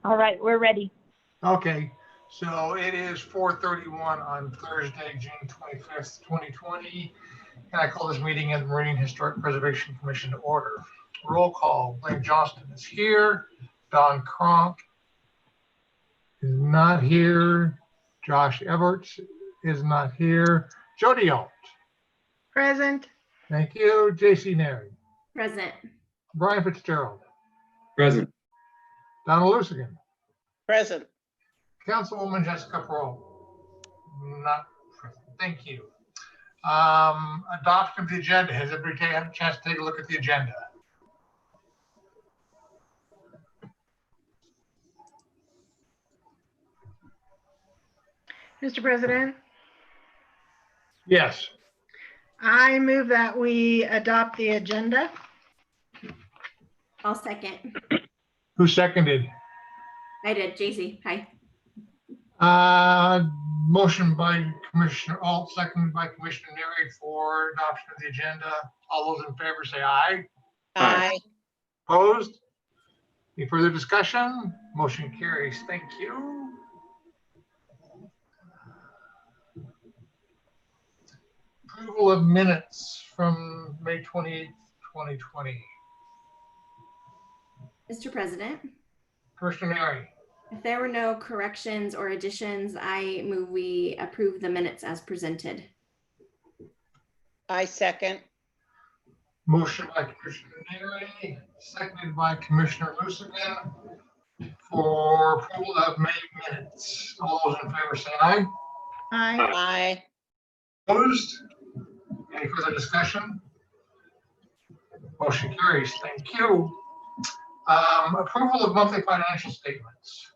All right, we're ready. Okay, so it is 4:31 on Thursday, June 25th, 2020. And I call this meeting of the Marine Historic Preservation Commission to order. Roll call. Blaine Johnston is here. Don Kronk is not here. Josh Everts is not here. Jody Alt. Present. Thank you. J.C. Neri. Present. Brian Fitzgerald. Present. Donald Lusigan. Present. Councilwoman Jessica Pearl. Not present. Thank you. Adoption of the agenda. Has everybody had a chance to take a look at the agenda? Mr. President, Yes. I move that we adopt the agenda. I'll second. Who seconded? I did. JC. Hi. Motion by Commissioner Alt, seconded by Commissioner Neri for adoption of the agenda. All those in favor say aye. Aye. Opposed? Any further discussion? Motion carries. Thank you. Approval of minutes from May 28th, 2020. Mr. President, Commissioner Neri. if there were no corrections or additions, I move we approve the minutes as presented. I second. Motion by Commissioner Neri, seconded by Commissioner Lusigan for approval of May minutes. All those in favor say aye. Aye. Aye. Opposed? Any further discussion? Motion carries. Thank you. Approval of monthly financial statements.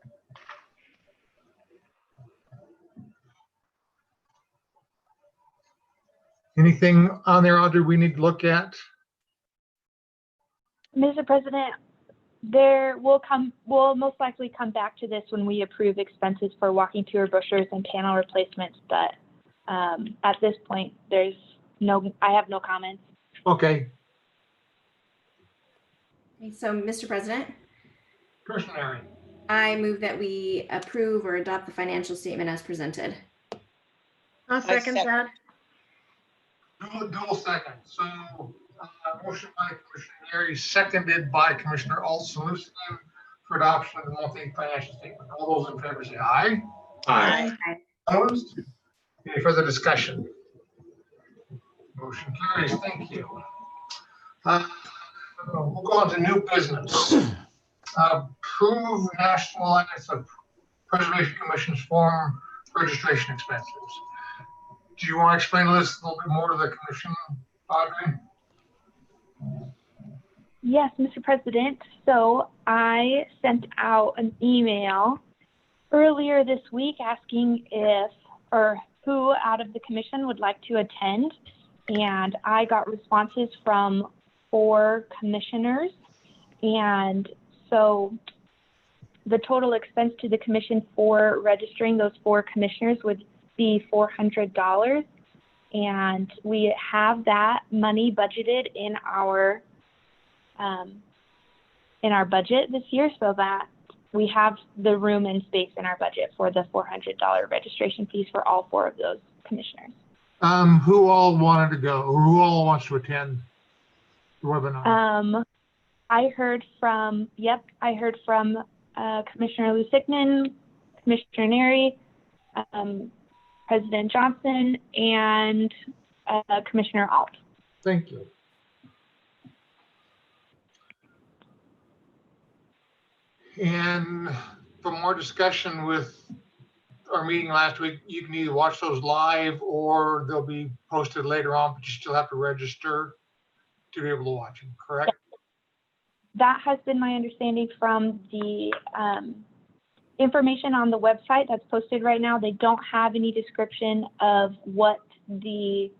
Anything on there, Audrey, we need to look at? Mr. President, we'll most likely come back to this when we approve expenses for walking tour brochures and panel replacements, but at this point, I have no comments. Okay. Okay, so, Mr. President, Commissioner Neri. I move that we approve or adopt the financial statement as presented. I'll second that. Dual second. So motion by Commissioner Neri, seconded by Commissioner Alt-Lusigan for adoption of the monthly financial statement. All those in favor say aye. Aye. Opposed? Any further discussion? Motion carries. Thank you. We'll go on to new business. Approve National Alliance of Preservation Commission's form registration expenses. Do you want to explain this a little bit more to the commission, Audrey? Yes, Mr. President. So I sent out an email earlier this week asking who out of the commission would like to attend. And I got responses from 4 commissioners. And so the total expense to the commission for registering those 4 commissioners would be $400. And we have that money budgeted in our budget this year, so that we have the room and space in our budget for the $400 registration fees for all 4 of those commissioners. Who all wanted to go, or who all wants to attend the webinar? I heard from Commissioner Lusigan, Commissioner Neri, President Johnson, and Commissioner Alt. Thank you. And for more discussion with our meeting last week, you can either watch those live or they'll be posted later on, but you still have to register to be able to watch them, correct? That has been my understanding from the information on the website that's posted right now. They don't have any description of what the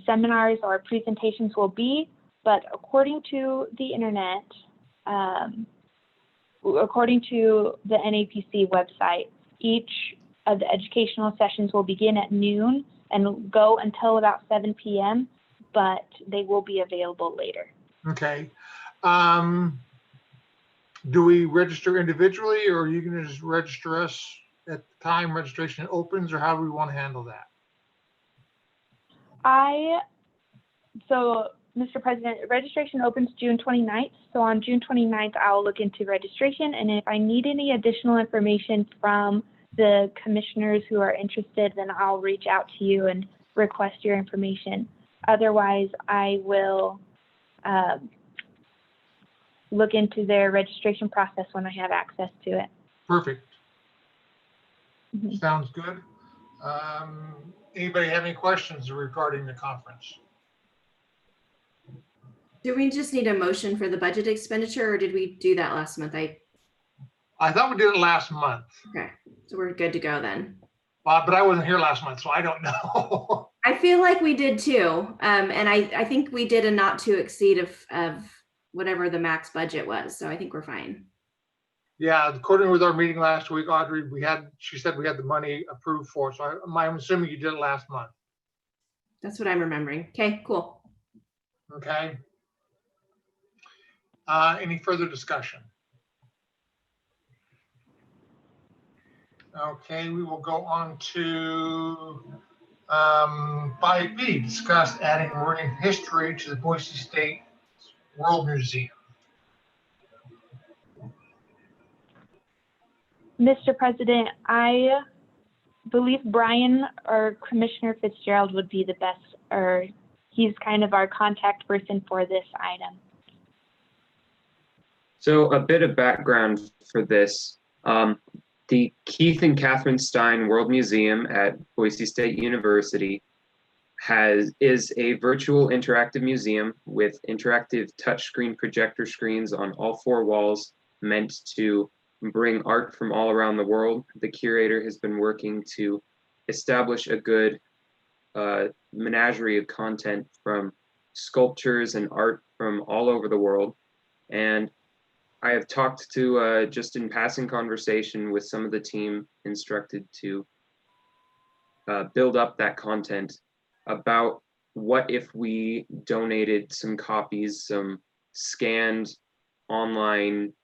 seminars or presentations will be, but according to the internet, according to the NAPC website, each of the educational sessions will begin at noon and go until about 7 p.m., but they will be available later. Okay. Do we register individually, or are you going to just register us at the time registration opens, or how do we want to handle that? So, Mr. President, registration opens June 29th. So on June 29th, I'll look into registration. And if I need any additional information from the commissioners who are interested, then I'll reach out to you and request your information. Otherwise, I will look into their registration process when I have access to it. Perfect. Mhm. Sounds good. Anybody have any questions regarding the conference? Do we just need a motion for the budget expenditure, or did we do that last month? I thought we did it last month, Okay, so we're good to go then. but I wasn't here last month, so I don't know. I feel like we did too. And I think we did a not to exceed of whatever the max budget was. So I think we're fine. Yeah, according with our meeting last week, Audrey, she said we had the money approved for it. So I'm assuming you did it last month. That's what I'm remembering. Okay, cool. Okay. Any further discussion? Okay, we will go on to 5B, discuss adding Meridian history to the Boise State World Museum. Mr. President, I believe Brian or Commissioner Fitzgerald would be the best, or he's kind of our contact person for this item. So a bit of background for this. The Keith and Catherine Stein World Museum at Boise State University is a virtual interactive museum with interactive touchscreen projector screens on all 4 walls, meant to bring art from all around the world. The curator has been working to establish a good menagerie of content from sculptures and art from all over the world. And I have talked to, just in passing conversation with some of the team instructed to build up that content, about what if we donated some copies, some scanned online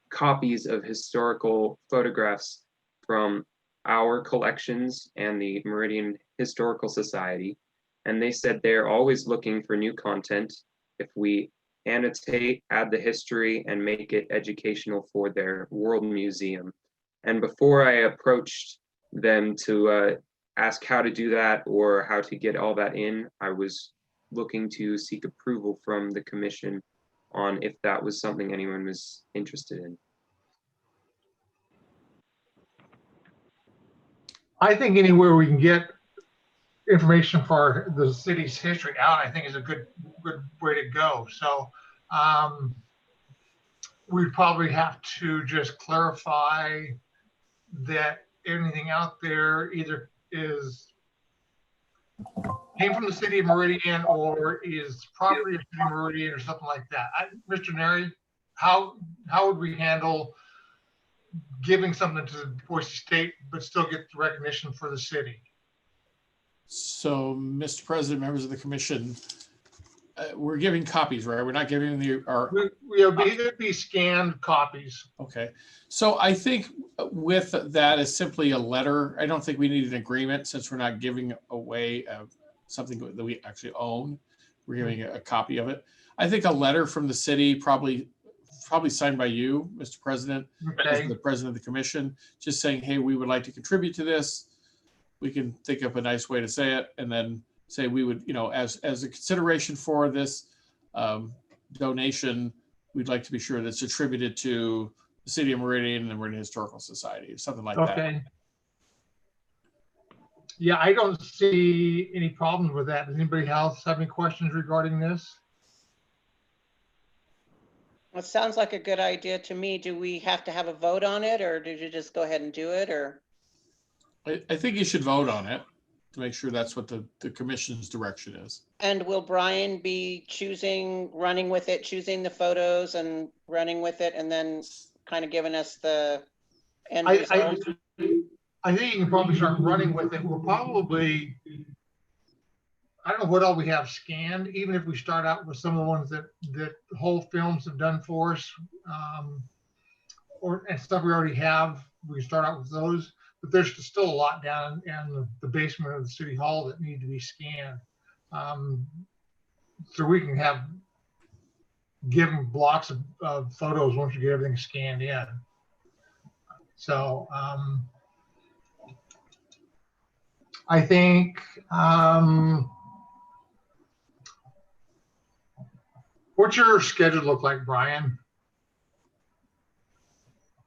copies of historical photographs from our collections and the Meridian Historical Society. And they said they're always looking for new content. If we annotate, add the history, and make it educational for their World Museum. And before I approached them to ask how to do that or how to get all that in, I was looking to seek approval from the commission on if that was something anyone was interested in. I think anywhere we can get information for the city's history out, I think is a good way to go. So we probably have to just clarify that anything out there either came from the city of Meridian or is property of city of Meridian or something like that. Mr. Neri, how would we handle giving something to Boise State but still get the recognition for the city? So, Mr. President, members of the commission, we're giving copies, right? We're not giving It'd be scanned copies. Okay. So I think with that is simply a letter. I don't think we need an agreement since we're not giving away something that we actually own. We're giving a copy of it. I think a letter from the city, probably signed by you, Mr. President, Okay. as the president of the commission, just saying, hey, we would like to contribute to this. We can think of a nice way to say it, and then say we would, as a consideration for this donation, we'd like to be sure that it's attributed to the city of Meridian and the Meridian Historical Society, or something like that. Okay. Yeah, I don't see any problems with that. Does anybody else have any questions regarding this? It sounds like a good idea to me. Do we have to have a vote on it, or did you just go ahead and do it, or? I think you should vote on it to make sure that's what the commission's direction is. And will Brian be running with it, choosing the photos and running with it, and then kind of giving us the end result? I think you can probably start running with it. We'll probably, I don't know what all we have scanned, even if we start out with some of the ones that whole films have done for us. and stuff we already have. We can start out with those, but there's still a lot down in the basement of the city hall that need to be scanned. So we can give them blocks of photos once you get everything scanned in. So I think what's your schedule look like, Brian?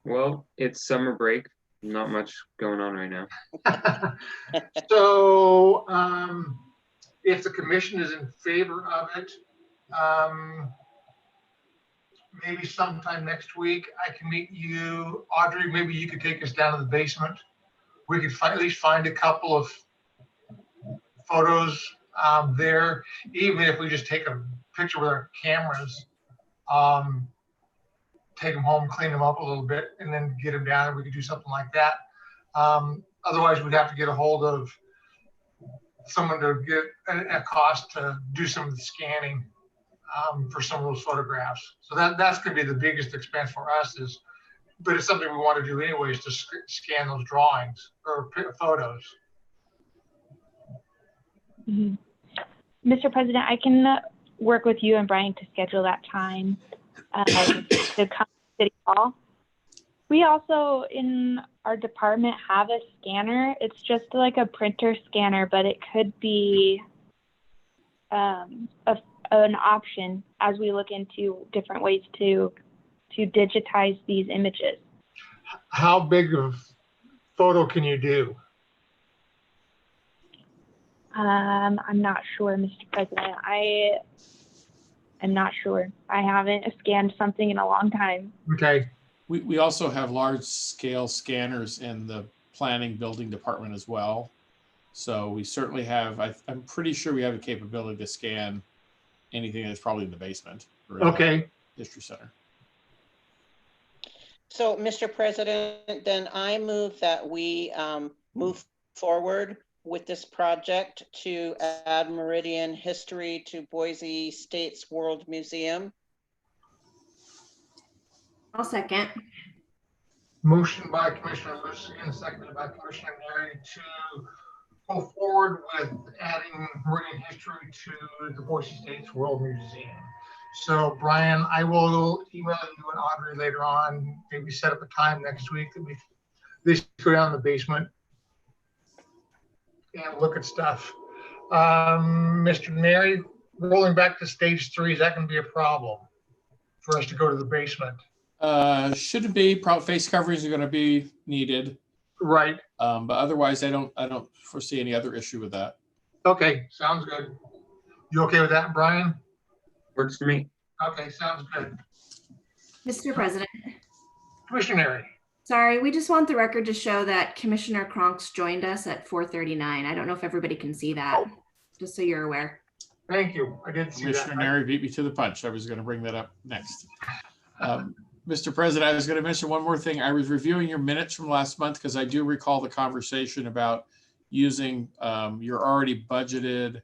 Well, it's summer break. Not much going on right now. So if the commission is in favor of it, maybe sometime next week I can meet you. Audrey, maybe you could take us down to the basement. We could at least find a couple of photos there, even if we just take a picture with our cameras, take them home, clean them up a little bit, and then get them down. We could do something like that. Otherwise, we'd have to get a hold of someone to get a cost to do some of the scanning for some of those photographs. So that's going to be the biggest expense for us but it's something we want to do anyways, to scan those drawings or photos. Mhm. Mr. President, I can work with you and Brian to schedule that time to come to City Hall. We also, in our department, have a scanner. It's just like a printer scanner, but it could be an option as we look into different ways to digitize these images. How big of photo can you do? I'm not sure, Mr. President. I'm not sure. I haven't scanned something in a long time. Okay. We also have large scale scanners in the planning building department as well. So we certainly have, I'm pretty sure we have the capability to scan anything that's probably in the basement. Or in the History Center. So, Mr. President, then I move that we move forward with this project to add Meridian history to Boise State's World Museum. I'll second. Motion by Commissioner Lucian, seconded by Commissioner Neri to go forward with adding Meridian history to the Boise State's World Museum. So Brian, I will email you and Audrey later on, maybe set up a time next week that we just go down in the basement and look at stuff. Mr. Neri, rolling back to stage 3, is that going to be a problem for us to go to the basement? Shouldn't be. Probably face coverings are going to be needed. Right. But otherwise, I don't foresee any other issue with that. Okay, sounds good. You okay with that, Brian? Works for me. Okay, sounds good. Mr. President. Commissioner Neri. Sorry, we just want the record to show that Commissioner Kronks joined us at 4:39. I don't know if everybody can see that, just so you're aware. Thank you. I did see Commissioner that. Neri beat me to the punch. I was going to bring that up next. Mr. President, I was going to mention one more thing. I was reviewing your minutes from last month because I do recall the conversation about using your already budgeted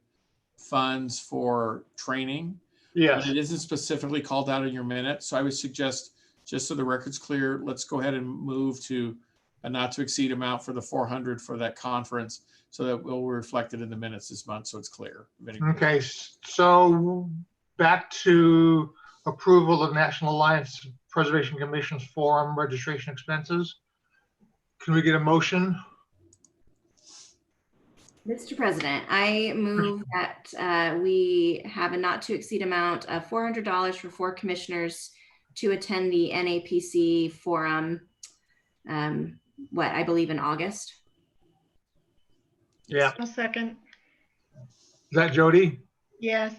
funds for training. Yes. But it isn't specifically called out in your minutes. So I would suggest, just so the record's clear, let's go ahead and move to a not to exceed amount for the 400 for that conference, so that we'll reflect it in the minutes this month, so it's clear. Okay, so back to approval of National Alliance Preservation Commission's forum registration expenses. Can we get a motion? Mr. President, I move that we have a not to exceed amount of $400 for 4 commissioners to attend the NAPC forum, I believe in August. Yeah. A second. Is that Jody? Yes.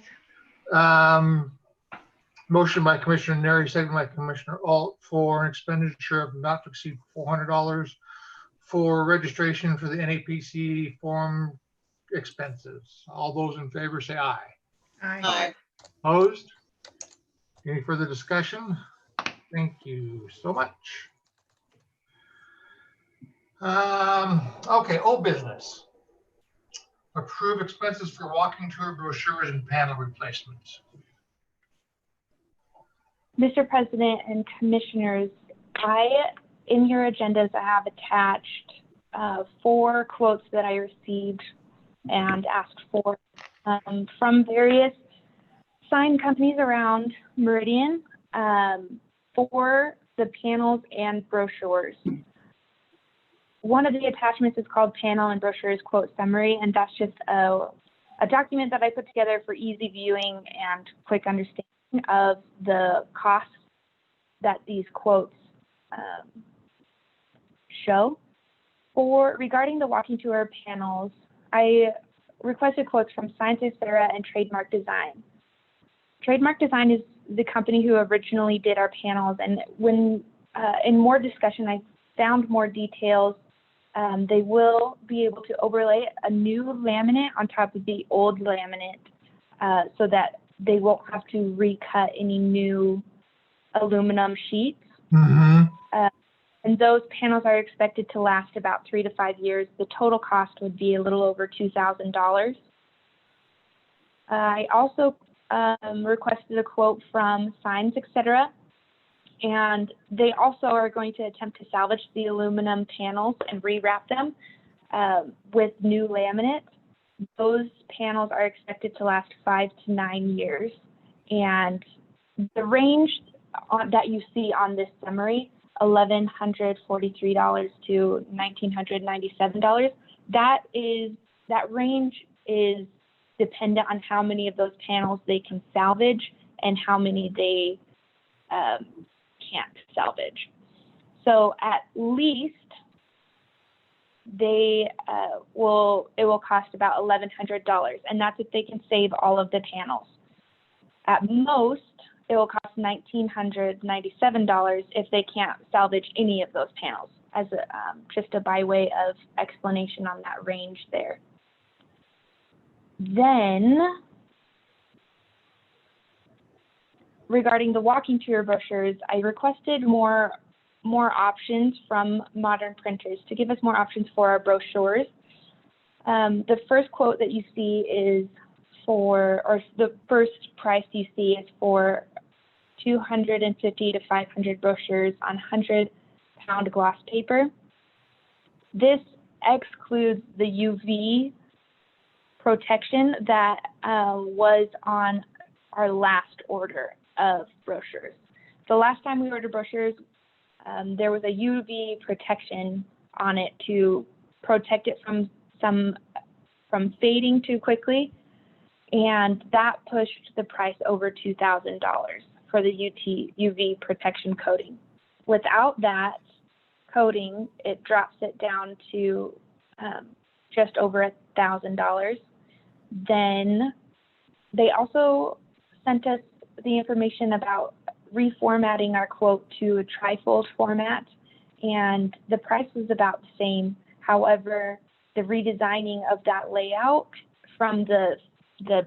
Motion by Commissioner Neri, second by Commissioner Alt for an expenditure of not to exceed $400 for registration for the NAPC forum expenses. All those in favor say aye. Aye. Opposed? Any further discussion? Thank you so much. Okay, old business. Approve expenses for walking tour, brochures, and panel replacements. Mr. President and Commissioners, In your agendas, I have attached 4 quotes that I received and asked for from various sign companies around Meridian for the panels and brochures. One of the attachments is called Panel and Brochures Quote Summary, and that's just a document that I put together for easy viewing and quick understanding of the costs that these quotes show. Regarding the walking tour panels, I requested quotes from Science Sarah and Trademark Design. Trademark Design is the company who originally did our panels, and when in more discussion, I found more details. They will be able to overlay a new laminate on top of the old laminate so that they won't have to recut any new aluminum sheets. And those panels are expected to last about 3 to 5 years. The total cost would be a little over $2,000. I also requested a quote from Signs, Etc. And they also are going to attempt to salvage the aluminum panels and rewrap them with new laminate. Those panels are expected to last 5 to 9 years. And the range that you see on this summary, $1,143 to $1,997, that range is dependent on how many of those panels they can salvage and how many they can't salvage. So at least it will cost about $1,100, and that's if they can save all of the panels. At most, it will cost $1,997 if they can't salvage any of those panels, as just a by way of explanation on that range there. Then, regarding the walking tour brochures, I requested more options from Modern Printers to give us more options for our brochures. The first quote that you see is the first price you see is for 250 to 500 brochures on 100-pound gloss paper. This excludes the UV protection that was on our last order of brochures. The last time we ordered brochures, there was a UV protection on it to protect it from fading too quickly, and that pushed the price over $2,000 for the UV protection coating. Without that coating, it drops it down to just over $1,000. Then they also sent us the information about reformatting our quote to a trifold format, and the price was about the same. However, the redesigning of that layout from the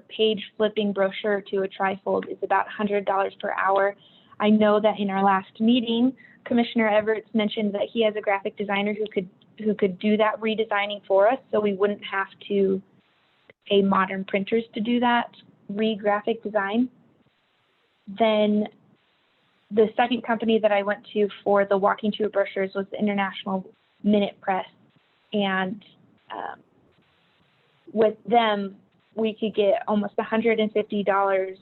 page flipping brochure to a trifold is about $100 per hour. I know that in our last meeting, Commissioner Everett mentioned that he has a graphic designer who could do that redesigning for us, so we wouldn't have to pay Modern Printers to do that graphic design. Then the second company that I went to for the walking tour brochures was the International Minute Press, and with them we could get almost $150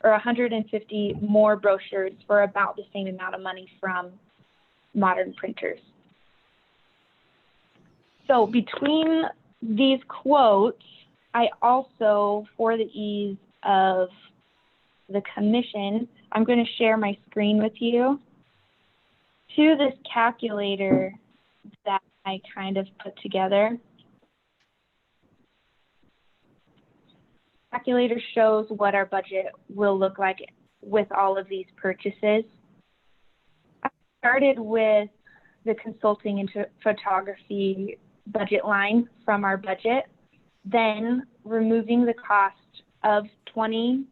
or 150 more brochures for about the same amount of money from Modern Printers. So between these quotes, I also, for the ease of the commission, I'm going to share my screen with you to this calculator that I kind of put together. Calculator shows what our budget will look like with all of these purchases. I started with the consulting and photography budget line from our budget, then removing the cost of 21.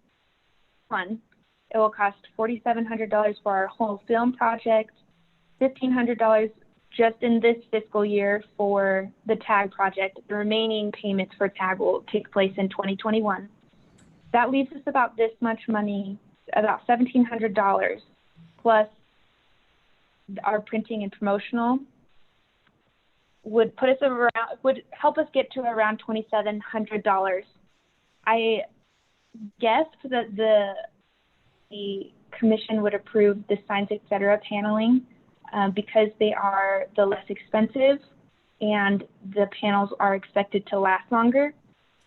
It will cost $4,700 for our whole film project, $1,500 just in this fiscal year for the tag project. The remaining payments for tag will take place in 2021. That leaves us about this much money, about $1,700, plus our printing and promotional would put us around, would help us get to around $2,700. I guess that the commission would approve the signs, etc. paneling because they are the less expensive and the panels are expected to last longer.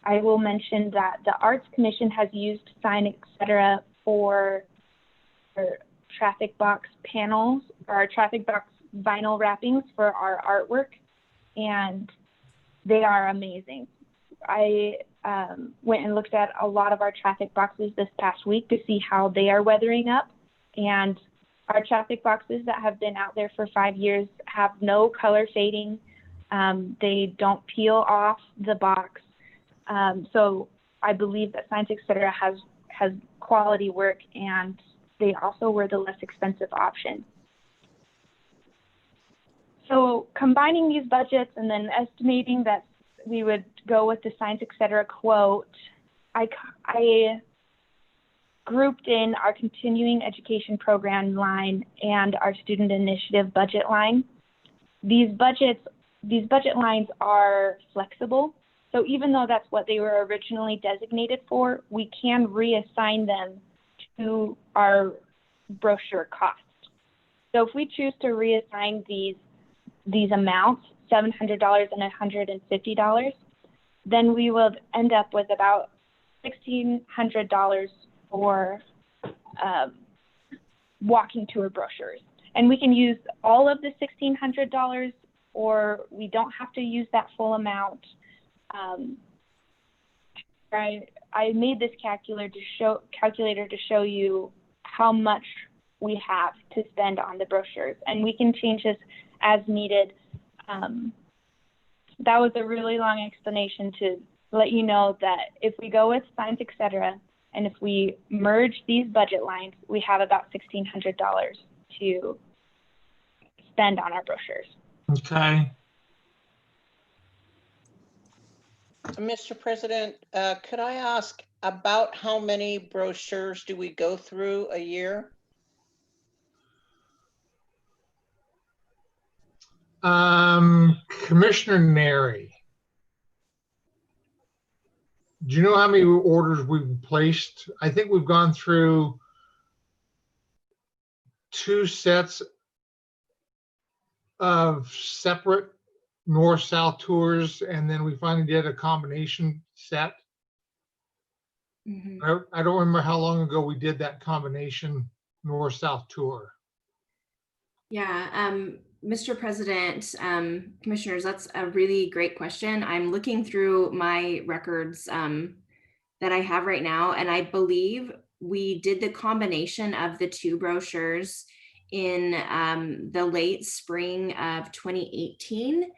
I will mention that the Arts Commission has used sign, etc. for traffic box panels, or our traffic box vinyl wrappings for our artwork, and they are amazing. I went and looked at a lot of our traffic boxes this past week to see how they are weathering up, and our traffic boxes that have been out there for 5 years have no color fading. They don't peel off the box. So I believe that Signs Etc. has quality work, and they also were the less expensive option. So combining these budgets and then estimating that we would go with the Signs Etc. quote, I grouped in our continuing education program line and our student initiative budget line. These budget lines are flexible. So even though that's what they were originally designated for, we can reassign them to our brochure cost. So if we choose to reassign these amounts, $700 and $150, then we will end up with about $1,600 for walking tour brochures. And we can use all of the $1,600, or we don't have to use that full amount. I made this calculator to show you how much we have to spend on the brochures, and we can change this as needed. That was a really long explanation to let you know that if we go with Signs Etc. and if we merge these budget lines, we have about $1,600 to spend on our brochures. Okay. Mr. President, could I ask about how many brochures do we go through a year? Commissioner Neri, do you know how many orders we've placed? I think we've gone through 2 sets of separate north-south tours, and then we finally did a combination set. Mm-hmm. I don't remember how long ago we did that combination north-south tour. Yeah, Mr. President, commissioners, that's a really great question. I'm looking through my records that I have right now, and I believe we did the combination of the 2 brochures in the late spring of 2018.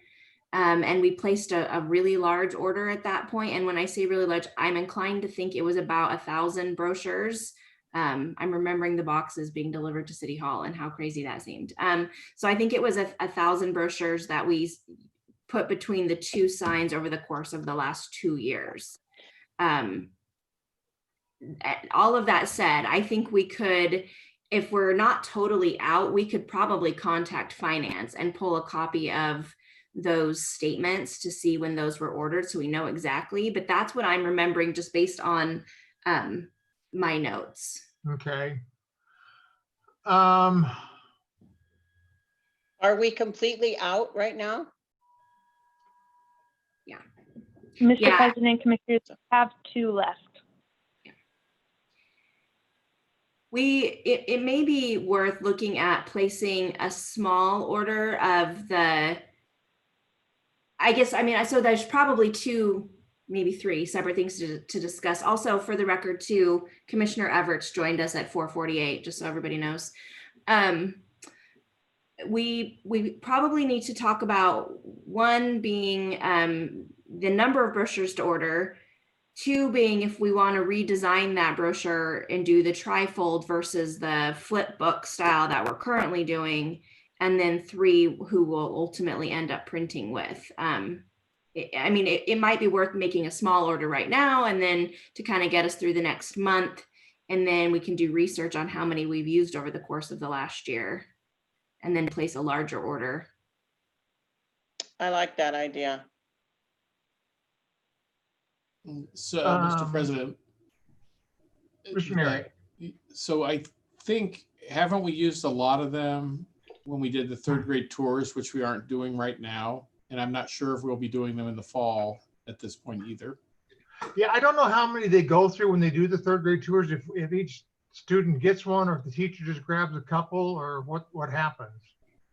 And we placed a really large order at that point. And when I say really large, I'm inclined to think it was about 1,000 brochures. I'm remembering the boxes being delivered to City Hall and how crazy that seemed. So I think it was 1,000 brochures that we put between the 2 signs over the course of the last 2 years. All of that said, I think we could, if we're not totally out, we could probably contact finance and pull a copy of those statements to see when those were ordered, so we know exactly. But that's what I'm remembering just based on my notes. Okay. Are we completely out right now? Yeah. Mr. President, Commissioners, have 2 left. It may be worth looking at placing a small order of the, so there's probably 2, maybe 3 separate things to discuss. Also, for the record too, Commissioner Everts joined us at 4:48, just so everybody knows. We probably need to talk about, 1 being the number of brochures to order, 2 being if we want to redesign that brochure and do the trifold versus the flip book style that we're currently doing, and then 3, who will ultimately end up printing with. It might be worth making a small order right now, and then to kind of get us through the next month, and then we can do research on how many we've used over the course of the last year. and then place a larger order. I like that idea. So, Mr. President. Mr. Mary. So I think, haven't we used a lot of them when we did the third grade tours, which we aren't doing right now? And I'm not sure if we'll be doing them in the fall at this point either. Yeah, I don't know how many they go through when they do the third grade tours, if each student gets one or if the teacher just grabs a couple or what happens.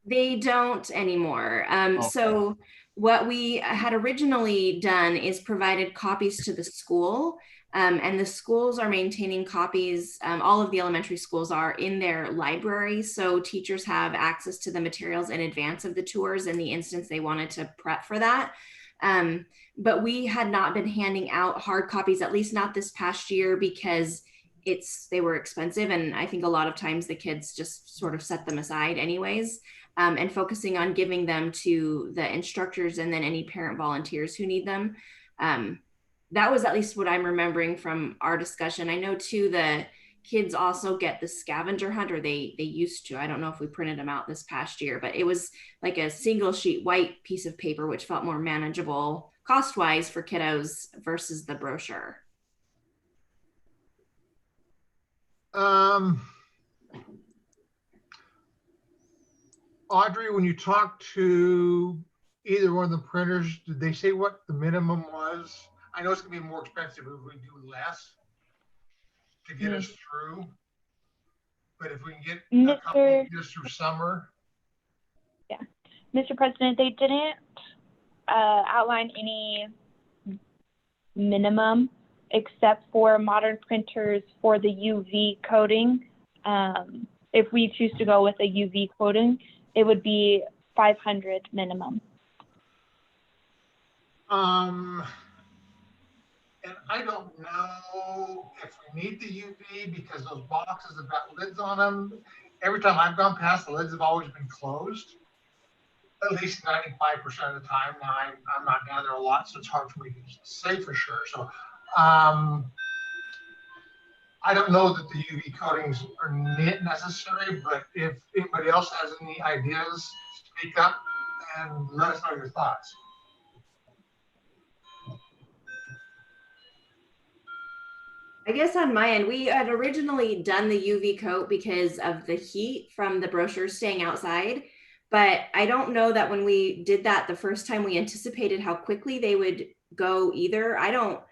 They don't anymore. Okay. So what we had originally done is provided copies to the school, and the schools are maintaining copies. All of the elementary schools are in their library, so teachers have access to the materials in advance of the tours in the instance they wanted to prep for that. But we had not been handing out hard copies, at least not this past year, because they were expensive, and I think a lot of times the kids just sort of set them aside anyways. And focusing on giving them to the instructors and then any parent volunteers who need them. That was at least what I'm remembering from our discussion. I know too, the kids also get the scavenger hunt, or they used to. I don't know if we printed them out this past year, but it was like a single sheet white piece of paper, which felt more manageable cost-wise for kiddos versus the brochure. Audrey, when you talked to either one of the printers, did they say what the minimum was? I know it's gonna be more expensive if we do less to get us through. But if we can get a couple just through summer. Yeah, Mr. President, they didn't outline any minimum except for modern printers for the UV coating. If we choose to go with a UV coating, it would be 500 minimum. And I don't know if we need the UV because those boxes have got lids on them. Every time I've gone past, the lids have always been closed, at least 95% of the time. Now I'm not down there a lot, so it's hard for me to say for sure. So I don't know that the UV coatings are necessary, but if anybody else has any ideas, speak up and let us know your thoughts. I guess on my end, we had originally done the UV coat because of the heat from the brochures staying outside. But I don't know that when we did that the first time, we anticipated how quickly they would go either. I don't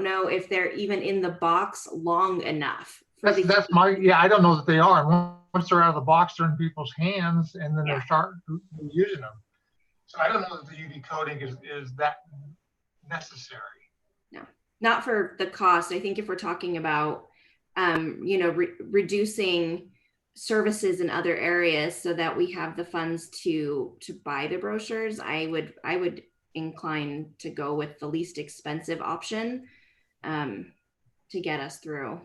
know if they're even in the box long enough. I don't know that they are. Once they're out of the box, they're in people's hands and then they're starting using them. So I don't know that the UV coating is that necessary. No, not for the cost. I think if we're talking about, reducing services in other areas so that we have the funds to buy the brochures, I would incline to go with the least expensive option to get us through.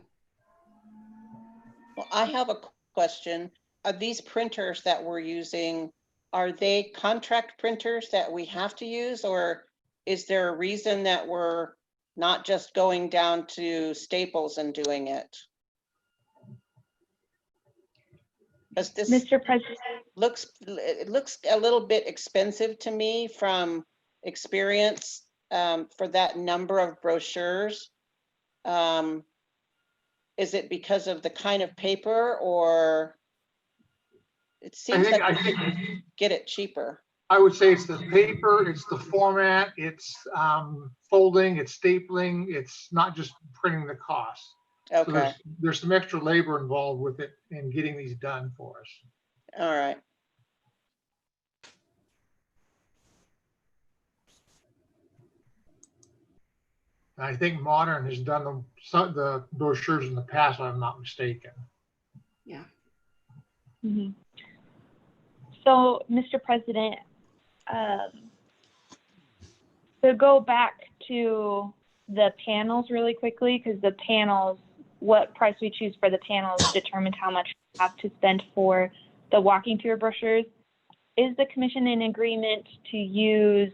Well, I have a question. Are these printers that we're using, are they contract printers that we have to use, or is there a reason that we're not just going down to Staples and doing it? Because this, Mr. President, it looks a little bit expensive to me from experience for that number of brochures. Is it because of the kind of paper, or it seems like I could get it cheaper? I would say it's the paper, it's the format, it's folding, it's stapling, it's not just printing the cost. Okay. So there's some extra labor involved with it in getting these done for us. All right. I think Modern has done the brochures in the past, if I'm not mistaken. Yeah. Mm-hmm. So, Mr. President, to go back to the panels really quickly, because the panels, what price we choose for the panels determines how much we have to spend for the walking tour brochures. Is the commission in agreement to use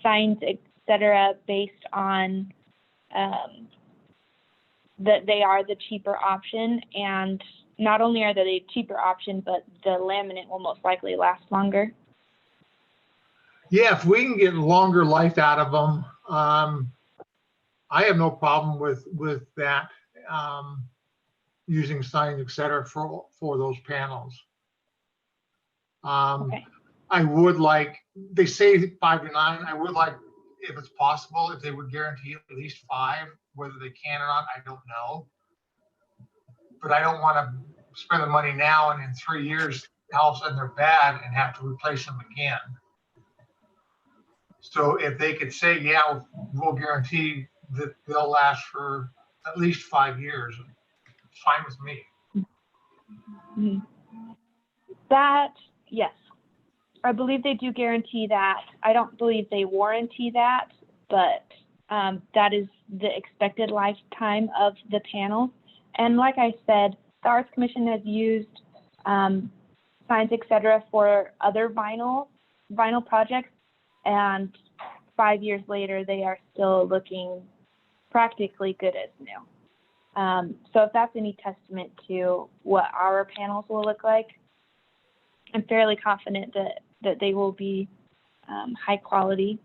signs, etc., based on that they are the cheaper option, and not only are they a cheaper option, but the laminate will most likely last longer. Yeah, if we can get longer life out of them, I have no problem with that, using signs, et cetera, for those panels. Okay. I would like, they say 5 to 9. I would like, if it's possible, if they would guarantee at least 5, whether they can or not, I don't know. But I don't want to spend the money now and in 3 years, all of a sudden they're bad and have to replace them again. So if they could say, yeah, we'll guarantee that they'll last for at least 5 years, it's fine with me. Mhm. That, yes. I believe they do guarantee that. I don't believe they warranty that, but that is the expected lifetime of the panels. And like I said, the Arts Commission has used signs, et cetera, for other vinyl projects, and 5 years later, they are still looking practically good as new. So if that's any testament to what our panels will look like, I'm fairly confident that they will be high quality.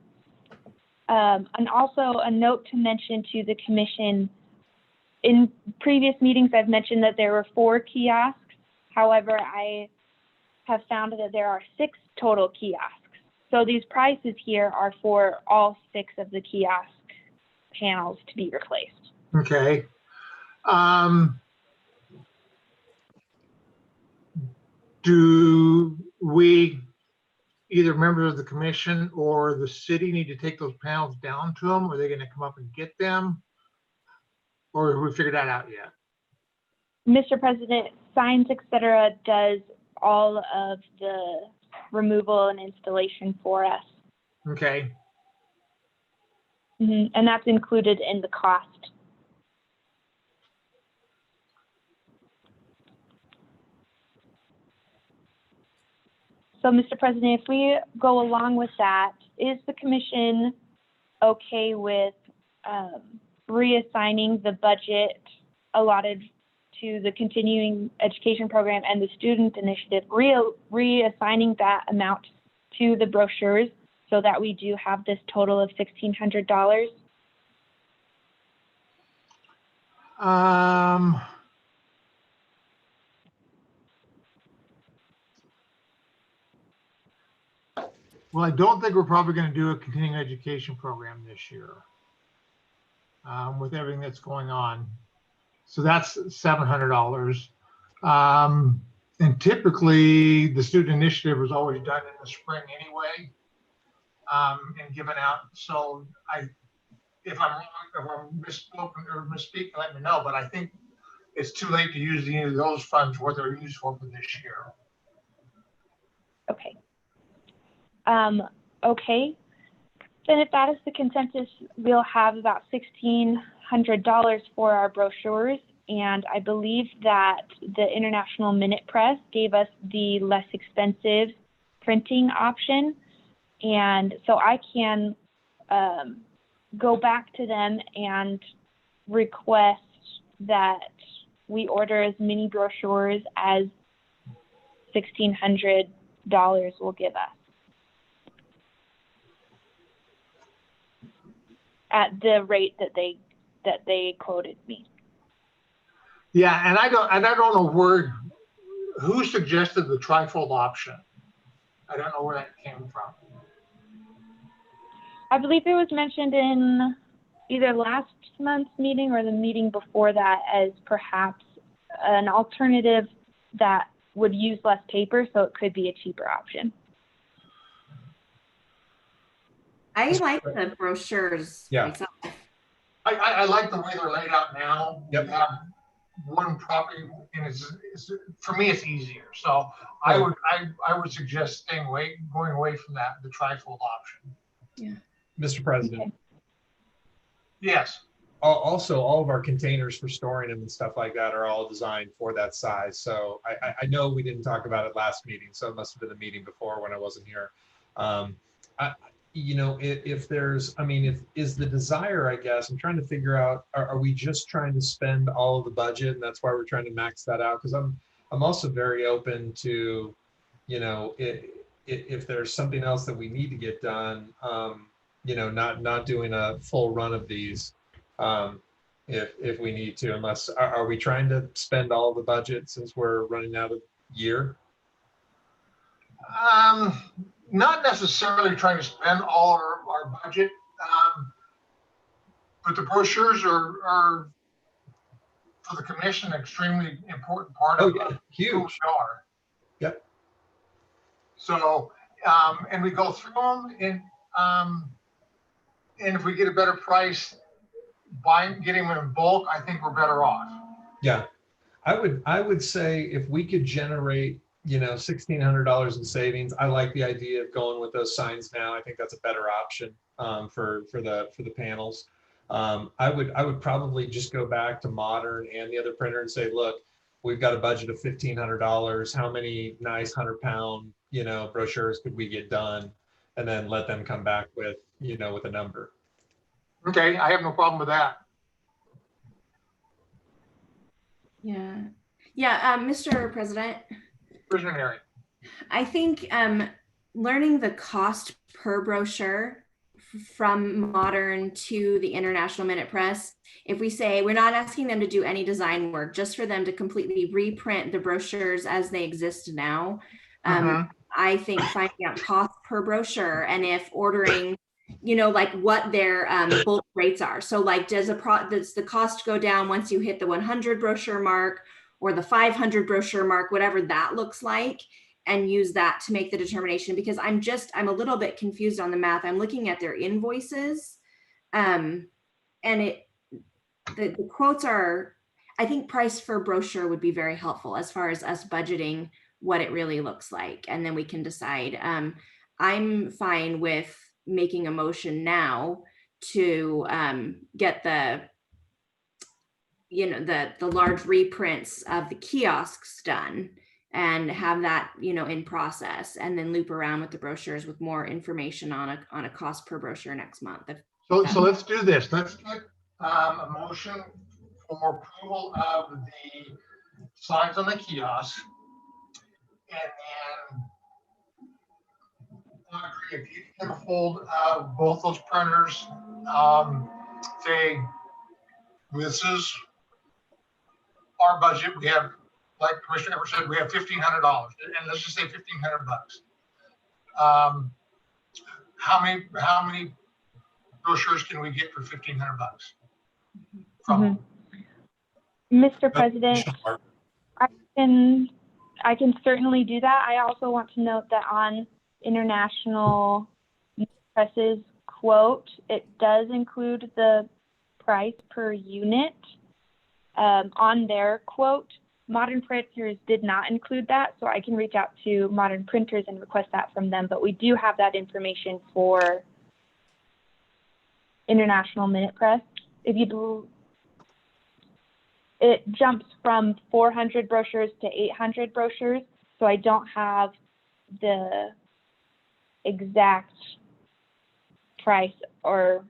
And also a note to mention to the commission, in previous meetings, I've mentioned that there were 4 kiosks. However, I have found that there are 6 total kiosks. So these prices here are for all 6 of the kiosk panels to be replaced. Okay. Do we, either members of the commission or the city, need to take those panels down to them? Are they going to come up and get them? Or have we figured that out yet? Mr. President, Signs, et cetera, does all of the removal and installation for us. Okay. And that's included in the cost. So, Mr. President, if we go along with that, is the commission okay with reassigning the budget allotted to the continuing education program and the student initiative, reassigning that amount to the brochures so that we do have this total of $1,600? Well, I don't think we're probably going to do a continuing education program this year, with everything that's going on. So that's $700. And typically the student initiative was always done in the spring anyway, and given out. So if I'm wrong, if I'm misspoken or misspeaking, let me know. But I think it's too late to use any of those funds, what they're used for this year. Okay. Okay. Then if that is the consensus, we'll have about $1,600 for our brochures. And I believe that the International Minute Press gave us the less expensive printing option. And so I can go back to them and request that we order as many brochures as $1,600 will give us at the rate that they quoted me. Yeah, and I don't know who suggested the trifold option. I don't know where that came from. I believe it was mentioned in either last month's meeting or the meeting before that as perhaps an alternative that would use less paper, so it could be a cheaper option. I like the brochures. Yeah. Myself. I like the way they're laid out now. Yep. You have one property, and it's for me it's easier. So I would suggest going away from the trifold option. Yeah. Mr. President. Okay. Yes. Also, all of our containers for storing them and stuff like that are all designed for that size. So I know we didn't talk about it last meeting, so it must have been the meeting before when I wasn't here. you know, if there's, I mean, if is the desire, I guess, I'm trying to figure out, are we just trying to spend all of the budget and that's why we're trying to max that out? Because I'm also very open to, you know, if there's something else that we need to get done, you know, not doing a full run of these, if we need to, unless, are we trying to spend all the budget since we're running out of year? Not necessarily trying to spend all our budget, but the brochures are for the commission an extremely important part of who Huge. we are. Yep. So, and we go through them, and if we get a better price getting them in bulk, I think we're better off. Yeah, I would say if we could generate, you know, $1,600 in savings, I like the idea of going with those signs now. I think that's a better option for the panels. I would probably just go back to Modern and the other printer and say, look, we've got a budget of $1,500. How many nice 100-pound, you know, brochures could we get done? And then let them come back with, you know, with a number. Okay, I have no problem with that. Yeah. Mr. President. Visionary. I think learning the cost per brochure from Modern to the International Minute Press, if we say we're not asking them to do any design work, just for them to completely reprint the brochures as they exist now, I think finding out cost per brochure, and if ordering, you know, like what their bulk rates are. So like, does the cost go down once you hit the 100 brochure mark or the 500 brochure mark, whatever that looks like, and use that to make the determination? Because I'm a little bit confused on the math. I'm looking at their invoices, and the quotes are, I think price for brochure would be very helpful as far as us budgeting what it really looks like. And then we can decide. I'm fine with making a motion now to get the, you know, the large reprints of the kiosks done and have that, you know, in process, and then loop around with the brochures with more information on a cost per brochure next month. So let's do this. Let's get a motion for approval of the signs on the kiosk. And then, Audrey, if you can get a hold of both those printers, say, this is our budget. We have, like Commissioner Everett said, we have $1,500, and let's just say $1,500. How many brochures can we get for $1,500? Mr. President, I can certainly do that. I also want to note that on International Press's quote, it does include the price per unit on their quote. Modern Printers did not include that, so I can reach out to Modern Printers and request that from them, but we do have that information for International Minute Press. It jumps from 400 brochures to 800 brochures, so I don't have the exact price or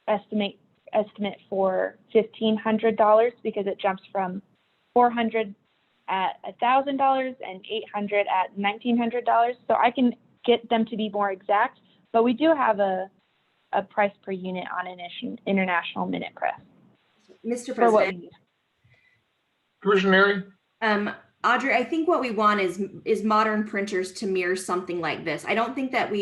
estimate for $1,500 because it jumps from 400 at $1,000 and 800 at $1,900. So I can get them to be more exact, but we do have a price per unit on an International Minute Press. Mr. President. Commissioner Mary? Audrey, I think what we want is Modern Printers to mirror something like this. I don't think that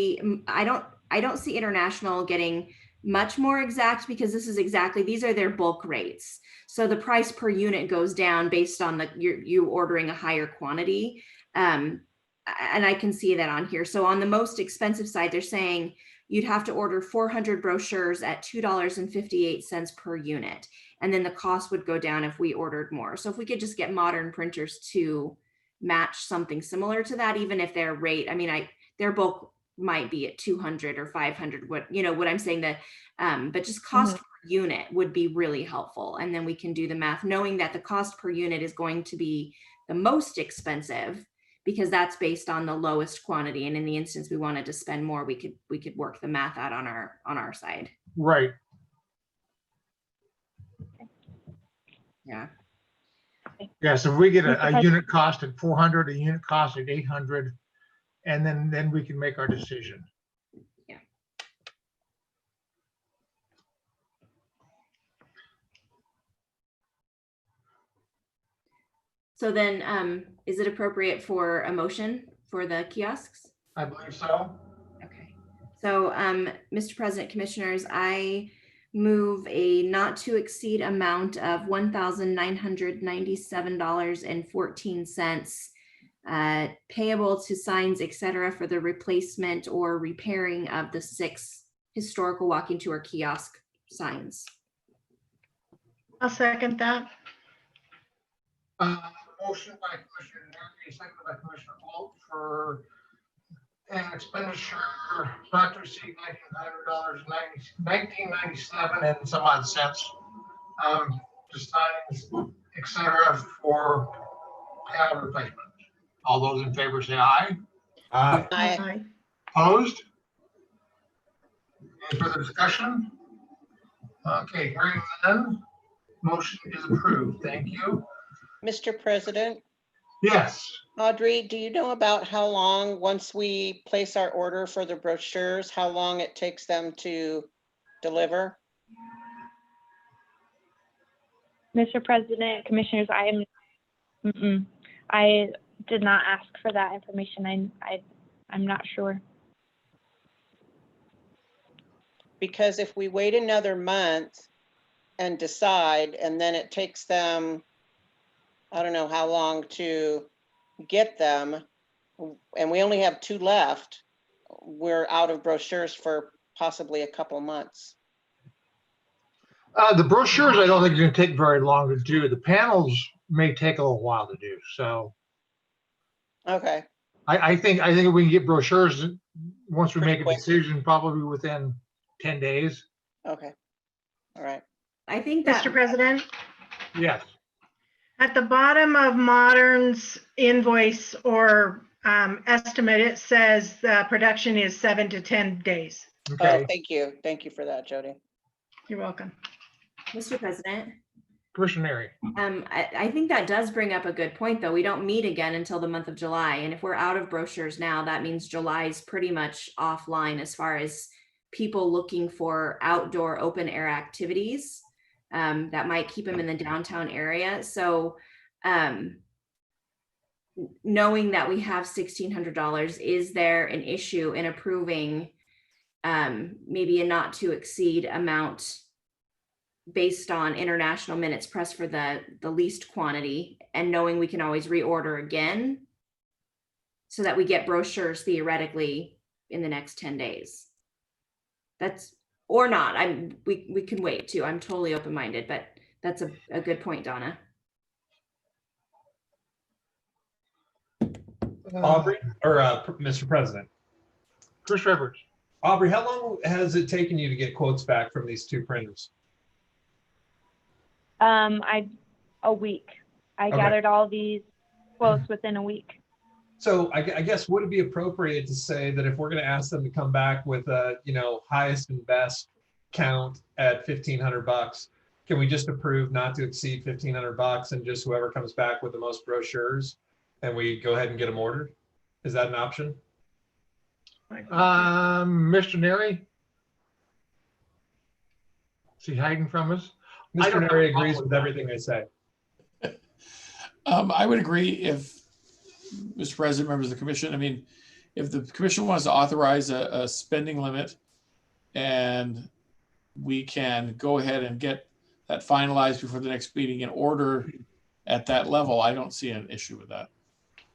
I don't see International getting much more exact, because these are their bulk rates. So the price per unit goes down based on you ordering a higher quantity. And I can see that on here. So on the most expensive side, they're saying you'd have to order 400 brochures at $2.58 per unit. And then the cost would go down if we ordered more. So if we could just get Modern Printers to match something similar to that, even if their rate, I mean, their bulk might be at 200 or 500, what I'm saying, that, but just cost per unit would be really helpful. And then we can do the math, knowing that the cost per unit is going to be the most expensive, because that's based on the lowest quantity. And in the instance we wanted to spend more, we could work the math out on our side. Right. Yeah. Yeah, so if we get a unit cost at 400, a unit cost at 800, and then we can make our decision. Yeah. So then, is it appropriate for a motion for the kiosks? I believe so. Okay. So, Mr. President, Commissioners, I move a not to exceed amount of $1,997.14 payable to Signs, etc., for the replacement or repairing of the 6 historical walking tour kiosk signs. I'll second that. Motion by Commissioner Murphy, seconded by Commissioner Holt for an expenditure not to exceed $1,997 and some odd cents. To signs, etc., for panel replacement. All those in favor say aye. Aye. Aye. Opposed? Any further discussion? Okay, hearing none, motion is approved. Thank you. Mr. President, Yes. Audrey, do you know about how long, once we place our order for the brochures, how long it takes them to deliver? Mr. President, Commissioners, I did not ask for that information. I'm not sure. Because if we wait another month and decide, and then it takes them, I don't know how long to get them, and we only have 2 left, we're out of brochures for possibly a couple months. The brochures, I don't think are going to take very long to do. The panels may take a little while to do. So Okay, I think if we can get brochures, once we Pretty make a quick. decision, probably within 10 days. okay, all right. I think that Mr. President, Yes. at the bottom of Modern's invoice or estimate, it says the production is 7 to 10 days. Okay. Oh, thank you. Thank you for that, Jody. You're welcome. Mr. President, Commissioner Mary. I think that does bring up a good point, though. We don't meet again until the month of July. And if we're out of brochures now, that means July is pretty much offline as far as people looking for outdoor open air activities that might keep them in the downtown area. So knowing that we have $1,600, is there an issue in approving maybe a not to exceed amount based on international minutes pressed for the least quantity, and knowing we can always reorder again so that we get brochures theoretically in the next 10 days? That's, or not, we can wait too. I'm totally open-minded, but that's a good point, Donna. Aubrey, or Mr. President. Chris Rivers. Aubrey, how long has it taken you to get quotes back from these 2 printers? A week. I Okay. gathered all these quotes within a week. So I guess would it be appropriate to say that if we're going to ask them to come back with a, highest and best count at $1,500, can we just approve not to exceed $1,500 and just whoever comes back with the most brochures, and we go ahead and get them ordered? Is that an option? Mr. Neri? Is he hiding from us? Mr. Neri agrees with everything I say. I would agree if, Mr. President, members of the commission, I mean, if the commission wants to authorize a spending limit and we can go ahead and get that finalized before the next meeting and order at that level, I don't see an issue with that.